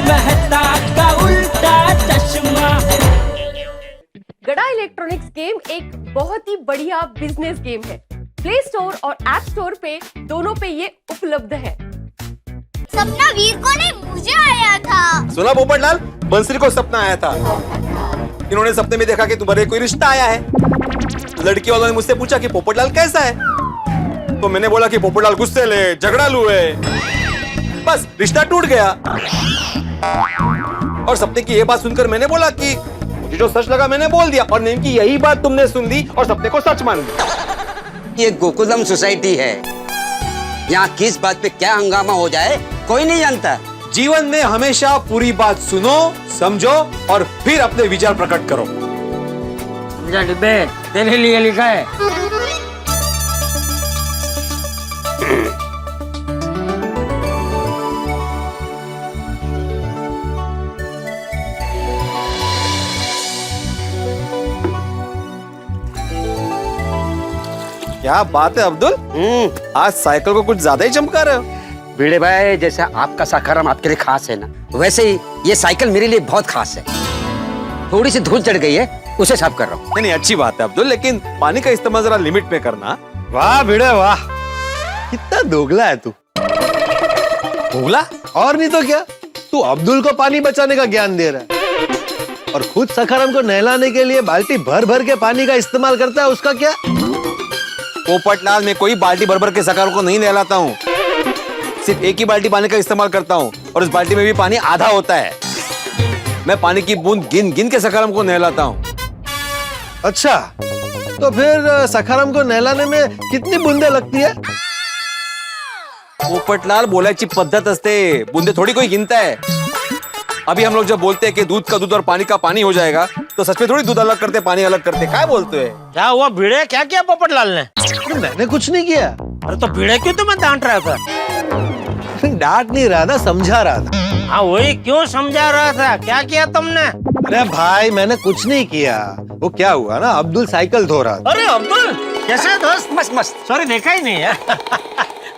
मेहता का उल्टा चश्मा। गड़ा इलेक्ट्रॉनिक्स गेम एक बहुत ही बढ़िया बिजनेस गेम है। प्ले स्टोर और ऐप स्टोर पे दोनों पे ये उपलब्ध है। सपना वीर को नहीं, मुझे आया था। सुना पोपटलाल, बंसरी को सपना आया था। इन्होंने सपने में देखा कि तुम्हारे कोई रिश्ता आया है। लड़की वालों ने मुझसे पूछा कि पोपटलाल कैसा है, तो मैंने बोला कि पोपटलाल गुस्सेले झगड़ालू है। बस रिश्ता टूट गया। और सपने की ये बात सुनकर मैंने बोला कि मुझे जो सच लगा मैंने बोल दिया, और नेम की यही बात तुमने सुन ली और सपने को सच मान लिया। ये गोकुलम सोसाइटी है, यहाँ किस बात पे क्या हंगामा हो जाए कोई नहीं जानता। जीवन में हमेशा पूरी बात सुनो, समझो और फिर अपने विचार प्रकट करो। डिब्बे तेरे लिए लिखा है। क्या बात है अब्दुल, आज साइकिल को कुछ ज्यादा ही चमका रहे हो। भिड़े भाई, जैसे आपका साखाराम आपके लिए खास है ना, वैसे ही ये साइकिल मेरे लिए बहुत खास है। थोड़ी सी धूल चढ़ गई है, उसे साफ कर रहा हूँ। नहीं अच्छी बात है अब्दुल, लेकिन पानी का इस्तेमाल जरा लिमिट में करना। वाह भिड़े वाह, कितना दोगला है तू। दोगला? और नहीं तो क्या, तू अब्दुल को पानी बचाने का ज्ञान दे रहा है और खुद सखाराम को नहलाने के लिए बाल्टी भर भर के पानी का इस्तेमाल करता है। उसका क्या? पोपटलाल, मैं कोई बाल्टी भर भर के सखाराम को नहीं नहलाता हूँ। सिर्फ एक ही बाल्टी पानी का इस्तेमाल करता हूँ और उस बाल्टी में भी पानी आधा होता है। मैं पानी की बूंद गिन गिन के सखाराम को नहलाता हूँ। अच्छा, तो फिर सखाराम को नहलाने में कितनी बूंदे लगती है? पोपटलाल, बोलायची पद्धत असते, बूंदे थोड़ी कोई गिनता है। अभी हम लोग जब बोलते हैं कि दूध का दूध और पानी का पानी हो जाएगा, तो सच में थोड़ी दूध अलग करते पानी अलग करते। क्या बोलते हैं? क्या हुआ भिड़े, क्या किया पोपटलाल ने? मैंने कुछ नहीं किया। अरे तो भिड़े क्यों तुम्हें डांट रहा था? डांट नहीं रहा था, समझा रहा था। हाँ वही, क्यों समझा रहा था? क्या किया तुमने? अरे भाई, मैंने कुछ नहीं किया। वो क्या हुआ ना, अब्दुल साइकिल धो रहा था। अरे अब्दुल, कैसे दोस्त? मस्त मस्त। सॉरी, देखा ही नहीं है।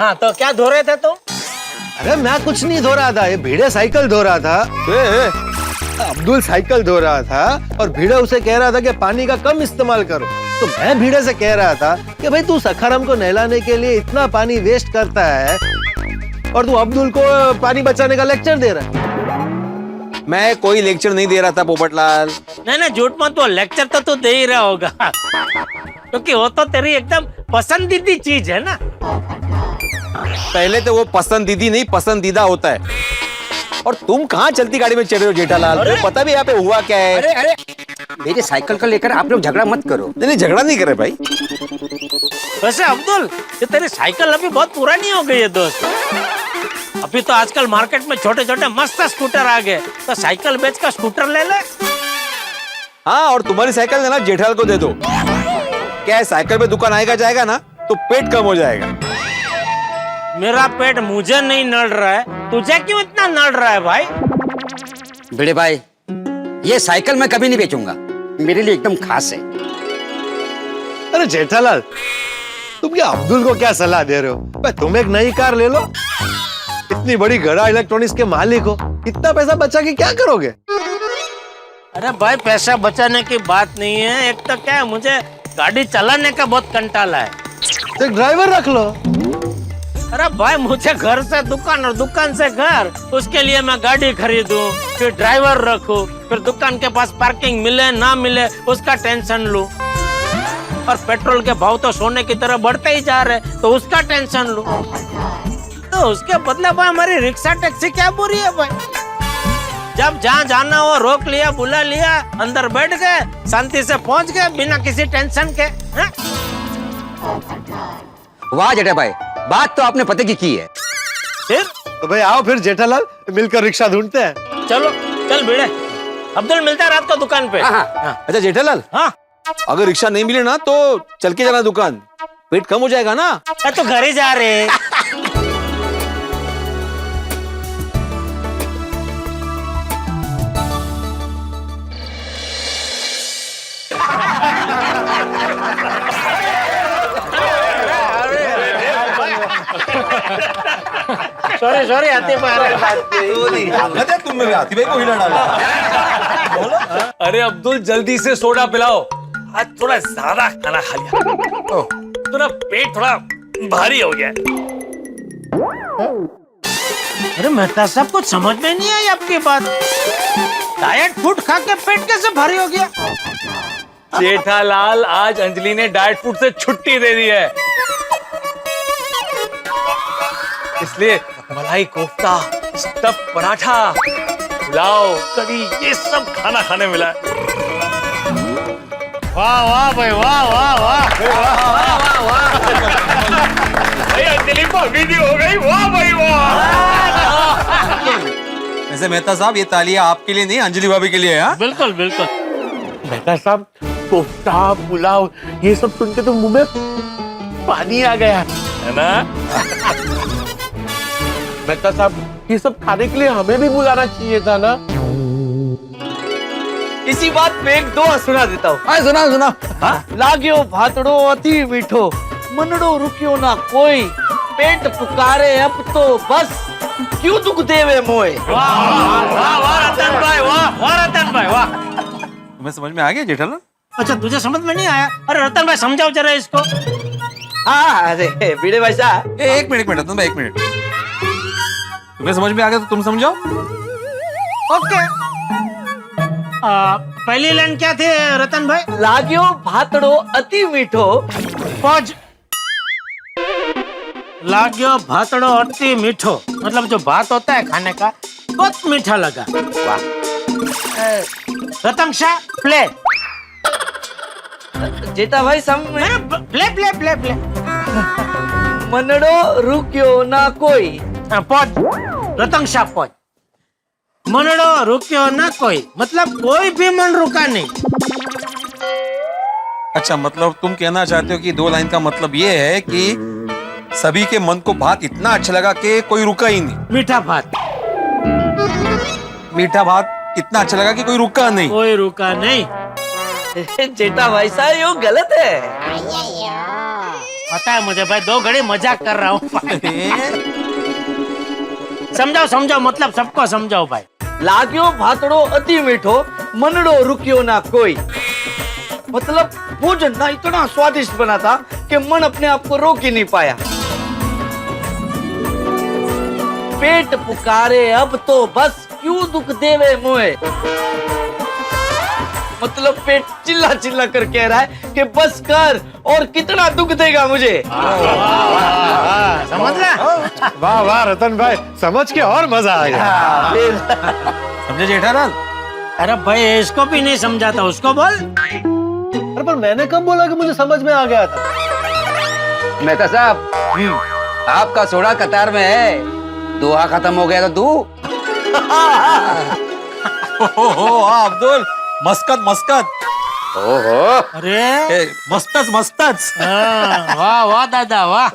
हाँ तो क्या धो रहे थे तुम? अरे मैं कुछ नहीं धो रहा था, ये भिड़े साइकिल धो रहा था। अब्दुल साइकिल धो रहा था और भिड़े उसे कह रहा था कि पानी का कम इस्तेमाल करो। तो मैं भिड़े से कह रहा था कि भाई तू सखाराम को नहलाने के लिए इतना पानी वेस्ट करता है और तू अब्दुल को पानी बचाने का लेक्चर दे रहा है। मैं कोई लेक्चर नहीं दे रहा था पोपटलाल। नहीं झूठ मत बोल, लेक्चर तो तू दे ही रहा होगा। क्योंकि वो तो तेरी एकदम पसंदीदा चीज है ना। पहले तो वो पसंदीदी नहीं पसंदीदा होता है। और तुम कहाँ चलती गाड़ी में चल रहे हो जेठालाल? तुम्हें पता भी यहाँ पे हुआ क्या है? अरे अरे, मेरे साइकिल को लेकर आप लोग झगड़ा मत करो। नहीं झगड़ा नहीं करे भाई। वैसे अब्दुल, ये तेरी साइकिल अभी बहुत पुरानी हो गई है दोस्त। अभी तो आजकल मार्केट में छोटे छोटे मस्त स्कूटर आ गए, तो साइकिल बेच कर स्कूटर ले ले। हाँ, और तुम्हारी साइकिल है ना, जेठालाल को दे दो। क्या है, साइकिल पे दुकान आएगा जाएगा ना तो पेट कम हो जाएगा। मेरा पेट मुझे नहीं नड़ रहा है, तुझे क्यों इतना नड़ रहा है भाई? भिड़े भाई, ये साइकिल मैं कभी नहीं बेचूंगा, मेरे लिए एकदम खास है। अरे जेठालाल, तुम क्या अब्दुल को क्या सलाह दे रहे हो? भाई तुम एक नई कार ले लो। इतनी बड़ी गड़ा इलेक्ट्रॉनिक्स के मालिक हो, इतना पैसा बचा के क्या करोगे? अरे भाई, पैसा बचाने की बात नहीं है। एक तो क्या है, मुझे गाड़ी चलाने का बहुत कंटाला है। तो एक ड्राइवर रख लो। अरे भाई, मुझे घर से दुकान और दुकान से घर, उसके लिए मैं गाड़ी खरीदूं, फिर ड्राइवर रखूं, फिर दुकान के पास पार्किंग मिले ना मिले उसका टेंशन लूं, और पेट्रोल के भाव तो सोने की तरह बढ़ते ही जा रहे, तो उसका टेंशन लूं। तो उसके बदले भाई हमारी रिक्शा टैक्सी क्या बुरी है भाई? जब जहाँ जाना हो रोक लिया, बुला लिया, अंदर बैठ गए, शांति से पहुंच गए बिना किसी टेंशन के। वाह जेठा भाई, बात तो आपने पते की है। फिर तो भाई आओ फिर जेठालाल, मिलकर रिक्शा ढूंढते हैं। चलो चल भिड़े, अब्दुल मिलता है रात को दुकान पे। हाँ। अच्छा जेठालाल, हाँ, अगर रिक्शा नहीं मिले ना तो चल के जाना दुकान, पेट कम हो जाएगा ना। तो घर ही जा रहे। सॉरी सॉरी आते ताकत है तुम में, हाथी भाई को हिला डाला। अरे अब्दुल जल्दी से सोडा पिलाओ, आज थोड़ा ज्यादा खाना खा लिया तो ना पेट थोड़ा भारी हो गया। अरे मेहता साहब कुछ समझ में नहीं आई आपकी बात। डाइट फूड खा के पेट कैसे भारी हो गया? जेठालाल आज अंजलि ने डाइट फूड से छुट्टी दे दी है, इसलिए मलाई कोफ्ता, स्टफ पराठा, पुलाव, कढ़ी ये सब खाना खाने मिला है। वाह वाह भाई, वाह वाह वाह। भाई अंजलि भाभी भी हो गई, वाह भाई वाह। वैसे मेहता साहब ये तालियां आपके लिए नहीं, अंजलि भाभी के लिए है। हाँ? बिल्कुल बिल्कुल। मेहता साहब कोफ्ता पुलाव ये सब सुन के तो मुंह में पानी आ गया है ना? मेहता साहब ये सब खाने के लिए हमें भी बुलाना चाहिए था ना। इसी बात पे एक दो सुना देता हूँ। हाँ सुना सुना। लाग्यो भातड़ो अति मीठो, मनड़ो रुकियो ना कोई, पेट पुकारे अब तो बस, क्यों दुख देवे मोए। वाह रतन भाई, वाह रतन भाई, वाह। तुम्हें समझ में आ गया जेठालाल? अच्छा तुझे समझ में नहीं आया? अरे रतन भाई समझाओ जरा इसको। हाँ अरे भिड़े भाई साहब, एक मिनट रतन भाई, एक मिनट। तुम्हें समझ में आ गया तो तुम समझाओ। ओके। पहली लाइन क्या थी रतन भाई? लाग्यो भातड़ो अति मीठो, पॉज। लाग्यो भातड़ो अति मीठो, मतलब जो भात होता है खाने का बहुत मीठा लगा। रतन शाह प्ले। जेठा भाई सम प्ले प्ले प्ले प्ले। मनड़ो रुकियो ना कोई, पॉज। रतन शाह पॉज। मनड़ो रुकियो ना कोई, मतलब कोई भी मन रुका नहीं। अच्छा, मतलब तुम कहना चाहते हो कि दो लाइन का मतलब ये है कि सभी के मन को भात इतना अच्छा लगा कि कोई रुका ही नहीं। मीठा भात, मीठा भात इतना अच्छा लगा कि कोई रुका नहीं। कोई रुका नहीं। जेठा भाई साहब यो गलत है। पता है मुझे भाई, 2 घड़ी मजाक कर रहा हूँ। समझाओ समझाओ, मतलब सबको समझाओ भाई। लाग्यो भातड़ो अति मीठो, मनड़ो रुकियो ना कोई, मतलब भोजन ना इतना स्वादिष्ट बना था कि मन अपने आप को रोक ही नहीं पाया। पेट पुकारे अब तो बस, क्यों दुख देवे मोए, मतलब पेट चिल्ला चिल्ला कर कह रहा है कि बस कर, और कितना दुख देगा मुझे। समझ रहा? वाह वाह रतन भाई, समझ के और मजा आ गया। समझे जेठालाल? अरे भाई इसको भी नहीं समझाता, उसको बोल। अरे पर मैंने कब बोला कि मुझे समझ में आ गया था? मेहता साहब, आपका सोडा कतार में है, दुआ खत्म हो गया तो तू। ओहो अब्दुल, मस्कत मस्कत। ओहो, अरे मस्तच मस्तच। वाह वाह दादा वाह।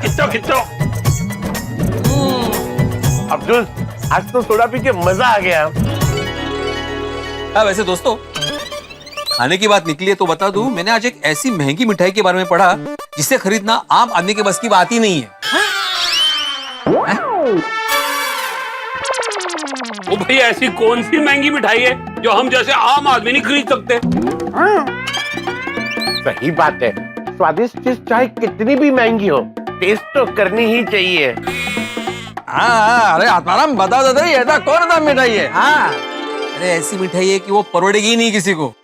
खिच्चो खिच्चो। अब्दुल आज तो सोडा पी के मजा आ गया। वैसे दोस्तों, खाने की बात निकली है तो बता दूं, मैंने आज एक ऐसी महंगी मिठाई के बारे में पढ़ा जिसे खरीदना आम आदमी के बस की बात ही नहीं है। ओ भाई, ऐसी कौन सी महंगी मिठाई है जो हम जैसे आम आदमी नहीं खरीद सकते? सही बात है, स्वादिष्ट चीज चाहे कितनी भी महंगी हो, टेस्ट तो करनी ही चाहिए। हाँ, अरे आत्माराम बता दो, ऐसा कौन सा मिठाई है? हाँ, अरे ऐसी मिठाई है कि वो परवड़ेगी ही नहीं किसी को।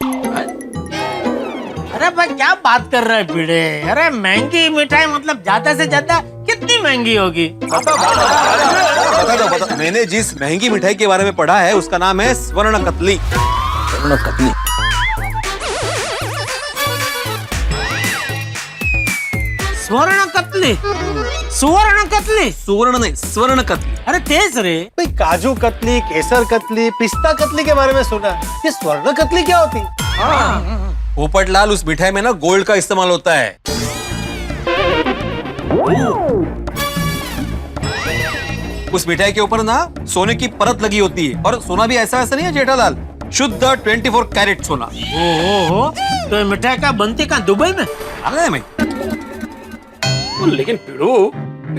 अरे भाई क्या बात कर रहा है भिड़े? अरे महंगी मिठाई मतलब ज्यादा से ज्यादा कितनी महंगी होगी? बता दो। मैंने जिस महंगी मिठाई के बारे में पढ़ा है उसका नाम है स्वर्ण कतली। स्वर्ण कतली। स्वर्ण कतली? सुवर्ण कतली? सुवर्ण नहीं, स्वर्ण कतली। अरे तेज रे। भाई काजू कतली, केसर कतली, पिस्ता कतली के बारे में सुना, ये स्वर्ण कतली क्या होती? पोपटलाल, उस मिठाई में ना गोल्ड का इस्तेमाल होता है। उस मिठाई के ऊपर ना सोने की परत लगी होती है, और सोना भी ऐसा नहीं है जेठालाल शुद्ध 24 कैरेट सोना। हो तो ये मिठाई का बनती कहाँ, दुबई में? अरे मैं लेकिन पिड़ू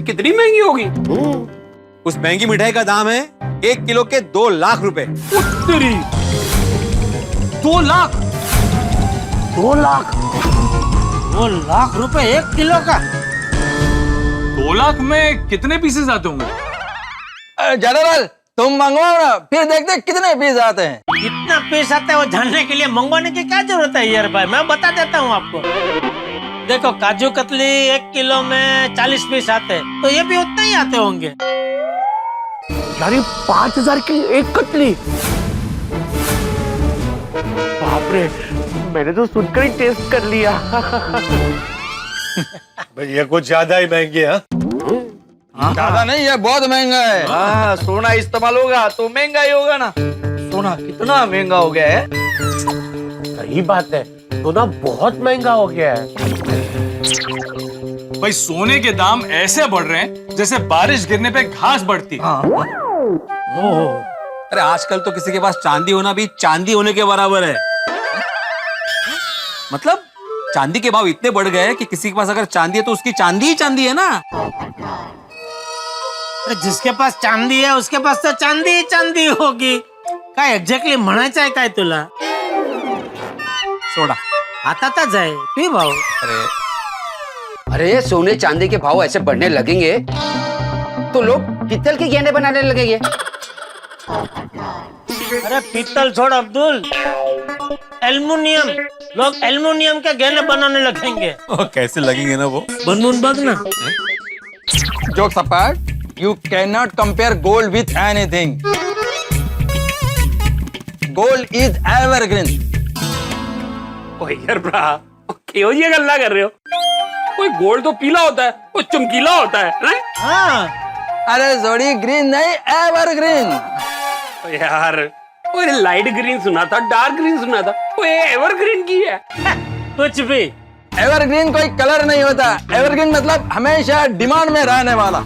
कितनी महंगी होगी? उस महंगी मिठाई का दाम है 1 किलो के 2 लाख रुपए। उत्तरी 2 लाख? 2 लाख? 2 लाख रुपए 1 किलो का? 2 लाख में कितने पीसेस आते होंगे? जनरल तुम मंगवाओ ना, फिर देखते कितने पीस आते हैं। कितना पीस आता है वो जानने के लिए मंगवाने की क्या जरूरत है यार भाई, मैं बता देता हूँ आपको। देखो काजू कतली 1 किलो में 40 पीस आते हैं, तो ये भी उतने ही आते होंगे। यानी 5,000 की एक कतली? बाप रे, मैंने तो सुनकर ही टेस्ट कर लिया। भैया कुछ ज्यादा ही महंगे हैं। ज्यादा नहीं, ये बहुत महंगा है। हाँ, सोना इस्तेमाल होगा तो महंगा ही होगा ना। सोना कितना महंगा हो गया है। सही बात है, सोना बहुत महंगा हो गया है। भाई सोने के दाम ऐसे बढ़ रहे हैं जैसे बारिश गिरने पे घास बढ़ती। अरे आजकल तो किसी के पास चांदी होना भी चांदी होने के बराबर है। मतलब चांदी के भाव इतने बढ़ गए कि किसी के पास अगर चांदी है तो उसकी चांदी ही चांदी है ना। अरे जिसके पास चांदी है उसके पास तो चांदी ही चांदी होगी। काय एक्झॅक्टली म्हणायचं आहे काय तुला? सोडा आता जाए पी भाऊ। अरे सोने चांदी के भाव ऐसे बढ़ने लगेंगे तो लोग पीतल के गहने बनाने लगेंगे। अरे पीतल छोड़ अब्दुल, एल्युमिनियम, लोग एल्युमिनियम के गहने बनाने लगेंगे। कैसे लगेंगे ना वो? बनवून बघ ना। Jokes apart, you cannot compare gold with anything. Gold is evergreen. ओए यार ब्रा, क्यों ये गल्ला कर रहे हो? कोई गोल्ड तो पीला होता है, वो चमकीला होता है। हाँ अरे जोड़ी ग्रीन नहीं, एवरग्रीन। यार वो लाइट ग्रीन सुना था, डार्क ग्रीन सुना था, वो एवरग्रीन की है। कुछ भी। एवरग्रीन कोई कलर नहीं होता, एवरग्रीन मतलब हमेशा डिमांड में रहने वाला।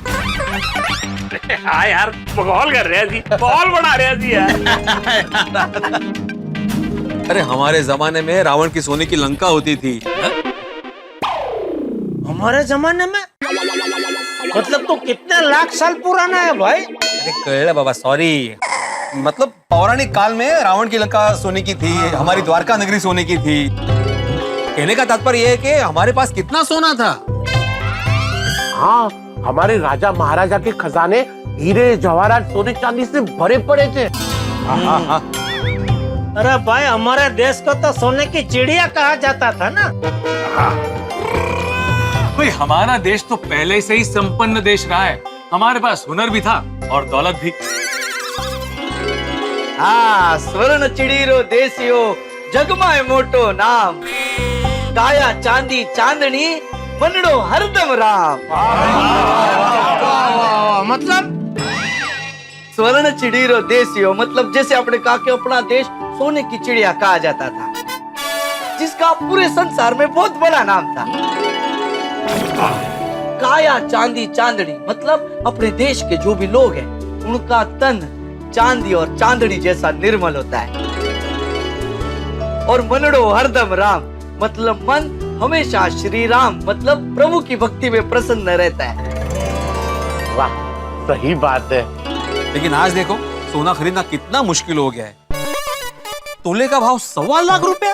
हाँ यार, बकौल कर रहे जी, बकौल बना रहे जी यार। अरे हमारे जमाने में रावण की सोने की लंका होती थी। हमारे जमाने में मतलब तो कितने लाख साल पुराना है भाई। अरे कळलं बाबा, सॉरी। मतलब पौराणिक काल में रावण की लंका सोने की थी, हमारी द्वारका नगरी सोने की थी। कहने का तात्पर्य यह है कि हमारे पास कितना सोना था। हाँ, हमारे राजा महाराजा के खजाने हीरे जवाहरात सोने चांदी से भरे पड़े थे। अरे भाई हमारे देश को तो सोने की चिड़िया कहा जाता था ना। भाई हमारा देश तो पहले से ही संपन्न देश रहा है। हमारे पास हुनर भी था और दौलत भी। हाँ, स्वर्ण चिड़ीरो देसियो जगमाए मोटो नाम, काया चांदी चांदनी मनड़ो हरदम राम। मतलब स्वर्ण चिड़ीरो देसियो मतलब जैसे अपने कहा कि अपना देश सोने की चिड़िया कहा जाता था, जिसका पूरे संसार में बहुत बड़ा नाम था। काया चांदी चांदनी मतलब अपने देश के जो भी लोग हैं उनका तन चांदी और चांदनी जैसा निर्मल होता है। और मनड़ो हरदम राम मतलब मन हमेशा श्री राम मतलब प्रभु की भक्ति में प्रसन्न रहता है। वाह, सही बात है। लेकिन आज देखो सोना खरीदना कितना मुश्किल हो गया है। तोले का भाव 1.25 लाख रुपया।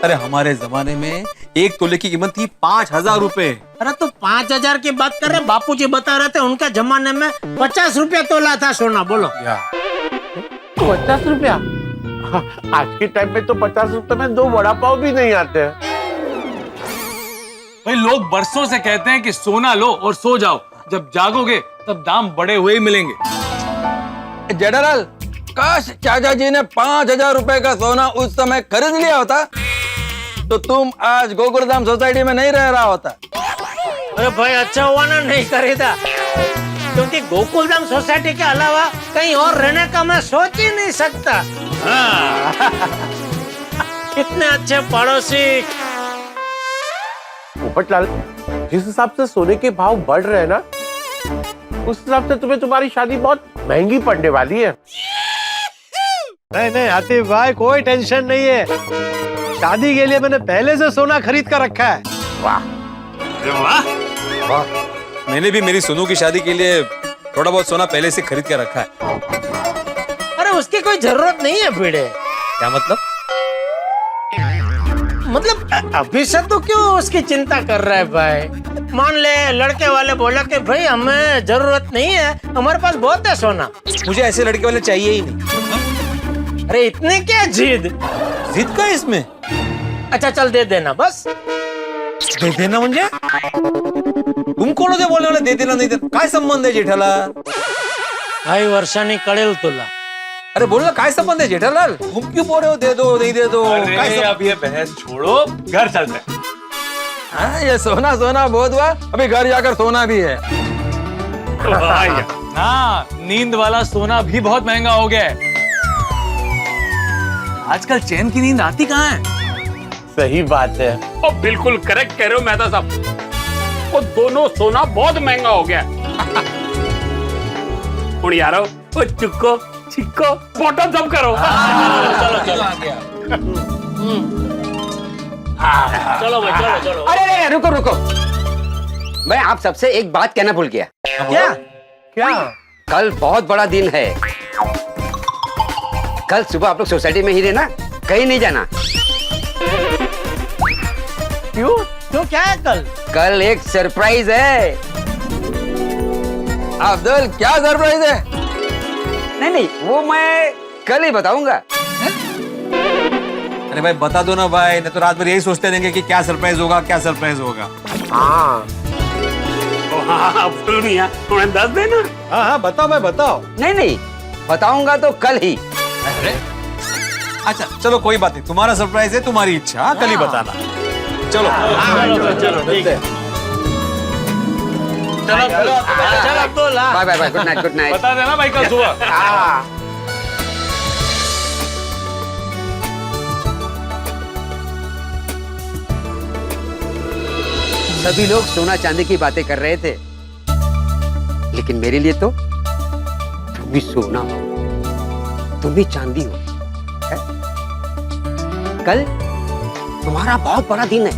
अरे हमारे जमाने में 1 तोले की कीमत थी 5,000 रुपए। अरे तो 5,000 की बात कर रहे, बापूजी बता रहे थे उनके जमाने में 50 रुपया तोला था सोना। बोलो 50 रुपया? हाँ, आज के टाइम में तो 50 रुपए में 2 वड़ा पाव भी नहीं आते हैं। भाई लोग बरसों से कहते हैं कि सोना लो और सो जाओ, जब जागोगे तब दाम बढ़े हुए ही मिलेंगे। जनरल, काश चाचा जी ने 5,000 रुपए का सोना उस समय खरीद लिया होता तो तुम आज गोकुलधाम सोसाइटी में नहीं रह रहा होता। अरे भाई अच्छा हुआ ना नहीं खरीदा, क्योंकि गोकुलधाम सोसाइटी के अलावा कहीं और रहने का मैं सोच ही नहीं सकता। हाँ। कितने अच्छे पड़ोसी। पोपटलाल, जिस हिसाब से सोने के भाव बढ़ रहे हैं ना, उस हिसाब से तुम्हें तुम्हारी शादी बहुत महंगी पड़ने वाली है। नहीं नहीं आतिफ भाई, कोई टेंशन नहीं है। शादी के लिए मैंने पहले से सोना खरीद कर रखा है। अरे वाह, मैंने भी मेरी सोनू की शादी के लिए थोड़ा बहुत सोना पहले से खरीद कर रखा है। अरे उसकी कोई जरूरत नहीं है भिड़े। क्या मतलब? मतलब अभी से तो क्यों उसकी चिंता कर रहा है भाई? मान ले लड़के वाले बोला कि भाई हमें जरूरत नहीं है, हमारे पास बहुत है सोना। मुझे ऐसे लड़के वाले चाहिए ही नहीं। अरे इतने क्या जिद? जिद का है इसमें? अच्छा चल दे देना बस। दे देना म्हणजे? तुम कोण होते बोलने वाले दे देना नहीं देना? काय संबंध है जेठालाल? काही वर्षांनी कळेल तुला। अरे बोल ना, काय संबंध है जेठालाल? तुम क्यों बोल रहे हो दे दो नहीं दे दो? काय अरे संबंध? अब ये बहस छोड़ो, घर चलते हैं। हाँ, ये सोना सोना बहुत हुआ, अभी घर जाकर सोना भी है। हाँ, नींद वाला सोना भी बहुत महंगा हो गया है। आजकल चैन की नींद आती कहाँ है? सही बात है। ओ बिल्कुल करेक्ट कह रहे हो मेहता साहब। वो दोनों सोना बहुत महंगा हो गया। उन यारो, वो चुक्को चिक्को बॉटम सब करो। चलो चलो चलो भाई चलो चलो। अरे रुको रुको, मैं आप सबसे एक बात कहना भूल गया। क्या क्या? कल बहुत बड़ा दिन है। कल सुबह आप लोग सोसाइटी में ही रहना, कहीं नहीं जाना। क्यों क्यों क्या है कल? कल एक सरप्राइज है। अब्दुल, क्या सरप्राइज है? नहीं नहीं, वो मैं कल ही बताऊंगा। अरे भाई बता दो ना भाई, नहीं तो रात भर यही सोचते रहेंगे कि क्या सरप्राइज होगा क्या सरप्राइज होगा। हाँ हाँ अब्दुल मियां, उन्हें दस देना। हाँ हाँ बताओ भाई बताओ। नहीं नहीं, बताऊंगा तो कल ही। अच्छा चलो कोई बात नहीं, तुम्हारा सरप्राइज है, तुम्हारी इच्छा, हाँ, कल ही बताना। चलो चलो ठीक है। चलो Abdul. Bye bye bye, good night good night. बता देना भाई कल सुबह। सभी लोग सोना चांदी की बातें कर रहे थे, लेकिन मेरे लिए तो तुम भी सोना हो, तुम भी चांदी हो। है? कल तुम्हारा बहुत बड़ा दिन है।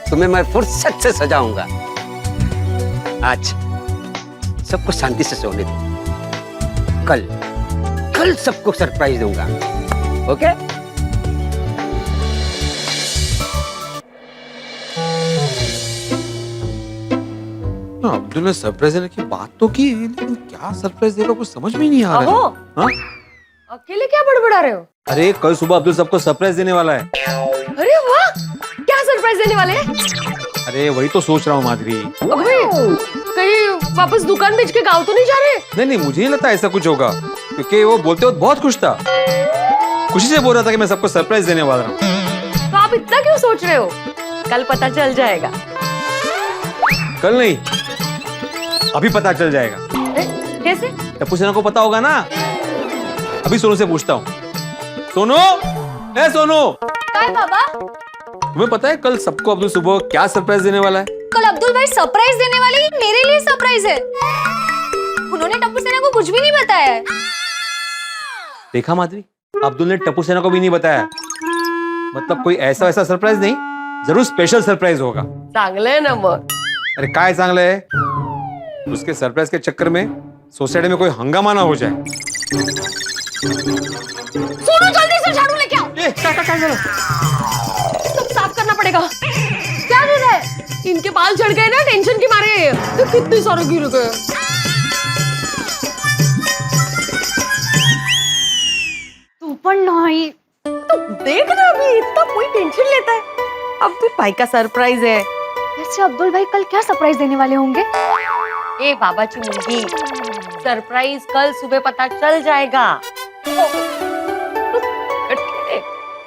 तुम्हें मैं फुर्सत से सजाऊंगा। आज सबको शांति से सोने दो। कल कल सबको सरप्राइज दूंगा। ओके? अब्दुल ने सरप्राइज देने की बात तो की है, लेकिन क्या सरप्राइज देगा कुछ समझ में नहीं आ रहा अहो, है। हाँ? अकेले क्या बड़बड़ा रहे हो? अरे कल सुबह अब्दुल सबको सरप्राइज देने वाला है। अरे वाह, क्या सरप्राइज देने वाले हैं? अरे वही तो सोच रहा हूँ माधुरी। अबे, कहीं वापस दुकान बेच के गाँव तो नहीं जा रहे? नहीं नहीं, मुझे नहीं लगता ऐसा कुछ होगा, क्योंकि वो बोलते वक्त बहुत खुश था, खुशी से बोल रहा था कि मैं सबको सरप्राइज देने वाला हूँ। तो आप इतना क्यों सोच रहे हो? कल पता चल जाएगा। कल नहीं, अभी पता चल जाएगा। कैसे? टप्पू सेना को पता होगा ना। अभी सोनू से पूछता हूँ। सोनू, ए सोनू, काय बाबा? तुम्हें पता है कल सबको अब्दुल सुबह क्या सरप्राइज देने वाला है? कल अब्दुल भाई सरप्राइज देने वाले, ये मेरे लिए सरप्राइज है। उन्होंने टप्पू सेना को कुछ भी नहीं बताया है। देखा माधुरी, अब्दुल ने टप्पू सेना को भी नहीं बताया। मतलब कोई ऐसा वैसा सरप्राइज नहीं, जरूर स्पेशल सरप्राइज होगा। चांगलं आहे ना मग। अरे काय चांगलं है, उसके सरप्राइज के चक्कर में सोसाइटी में कोई हंगामा ना हो जाए। सोनू जल्दी से झाड़ू लेके आओ। सब साफ करना पड़ेगा। क्या कर रहा है? इनके बाल झड़ गए ना टेंशन के मारे, तो कितने सारे गिर गए। तू पण नाही। तो देख ना, अभी इतना कोई टेंशन लेता है। अब तो भाई का सरप्राइज है। वैसे अब्दुल भाई कल क्या सरप्राइज देने वाले होंगे? ए बाबाची मुलगी, सरप्राइज कल सुबह पता चल जाएगा।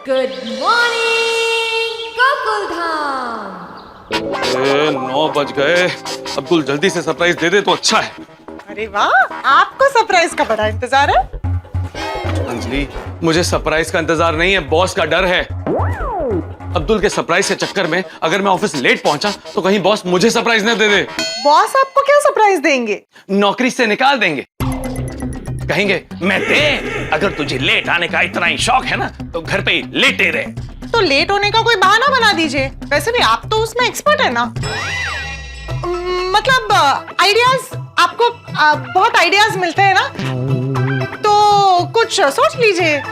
Good morning Gokuldham. 9 बज गए। अब्दुल जल्दी से सरप्राइज दे दे तो अच्छा है। अरे वाह, आपको सरप्राइज का बड़ा इंतजार है। अंजलि, मुझे सरप्राइज का इंतजार नहीं है, बॉस का डर है। अब्दुल के सरप्राइज के चक्कर में अगर मैं ऑफिस लेट पहुंचा तो कहीं बॉस मुझे सरप्राइज न दे दे। बॉस आपको क्या सरप्राइज देंगे? नौकरी से निकाल देंगे। कहेंगे मैं दे। अगर तुझे लेट आने का इतना ही शौक है ना तो घर पे ही लेटे रहे। तो लेट होने का कोई बहाना बना दीजिए। वैसे भी आप तो उसमें एक्सपर्ट है ना। मतलब आइडियाज आपको बहुत आइडियाज मिलते हैं ना, तो कुछ सोच लीजिए।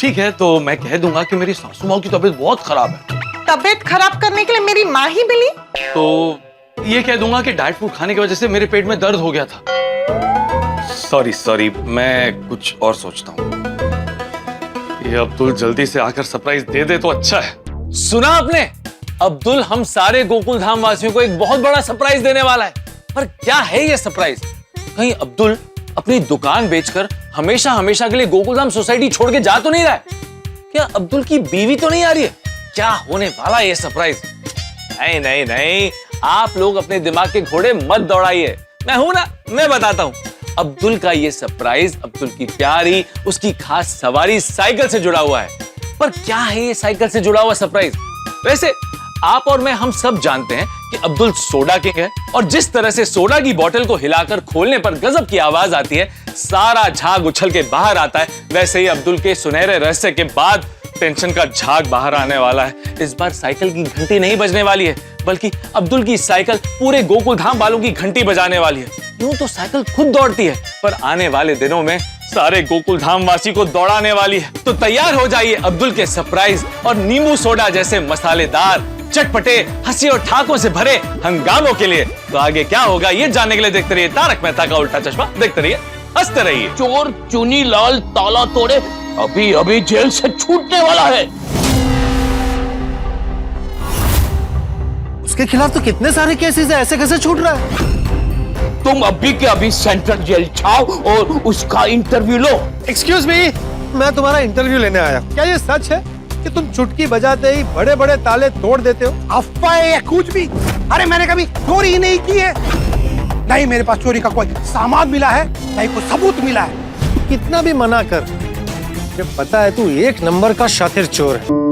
ठीक है, तो मैं कह दूंगा कि मेरी सासू माँ की तबीयत बहुत खराब है। तबीयत खराब करने के लिए मेरी माँ ही मिली? तो ये कह दूंगा कि डाइट फूड खाने की वजह से मेरे पेट में दर्द हो गया था। सॉरी, मैं कुछ और सोचता हूँ। ये अब्दुल जल्दी से आकर सरप्राइज दे दे तो अच्छा है। सुना आपने? अब्दुल हम सारे गोकुल धाम वासियों को एक बहुत बड़ा सरप्राइज देने वाला है। पर क्या है ये सरप्राइज? कहीं अब्दुल अपनी दुकान बेचकर हमेशा हमेशा के लिए गोकुल धाम सोसाइटी छोड़ के जा तो नहीं रहा है? क्या अब्दुल की बीवी तो नहीं आ रही है? क्या होने वाला है ये सरप्राइज? नहीं, आप लोग अपने दिमाग के घोड़े मत दौड़ाइए। मैं हूं ना, मैं बताता हूं। अब्दुल का ये सरप्राइज अब्दुल की प्यारी, उसकी खास सवारी साइकिल से जुड़ा हुआ है। पर क्या है ये साइकिल से जुड़ा हुआ सरप्राइज? वैसे आप और मैं हम सब जानते हैं कि अब्दुल सोडा किंग है, और जिस तरह से सोडा की बोतल को हिलाकर खोलने पर गजब की आवाज आती है, सारा झाग उछल के बाहर आता है, वैसे ही अब्दुल के सुनहरे रहस्य के बाद टेंशन का झाग बाहर आने वाला है। इस बार साइकिल की घंटी नहीं बजने वाली है, बल्कि अब्दुल की साइकिल पूरे गोकुल धाम वालों की घंटी बजाने वाली है। यूं तो साइकिल खुद दौड़ती है, पर आने वाले दिनों में सारे गोकुल धाम वासी को दौड़ाने वाली है। तो तैयार हो जाइए अब्दुल के सरप्राइज और नींबू सोडा जैसे मसालेदार, चटपटे, हंसी और ठाकों से भरे हंगामों के लिए। तो आगे क्या होगा ये जानने के लिए देखते रहिए तारक मेहता का उल्टा चश्मा। देखते रहिए, हंसते रहिए। चोर चुनी लाल ताला तोड़े अभी अभी जेल से छूटने वाला है। उसके खिलाफ तो कितने सारे केसेस है, ऐसे कैसे छूट रहा है? तुम अभी के अभी सेंट्रल जेल जाओ और उसका इंटरव्यू लो। एक्सक्यूज मी, मैं तुम्हारा इंटरव्यू लेने आया। क्या ये सच है कि तुम चुटकी बजाते ही बड़े बड़े ताले तोड़ देते हो? अफवाह है कुछ भी। अरे मैंने कभी चोरी ही नहीं की है। नहीं मेरे पास चोरी का कोई सामान मिला है, नहीं कोई सबूत मिला है। कितना भी मना कर, जब पता है तू एक नंबर का शातिर चोर है।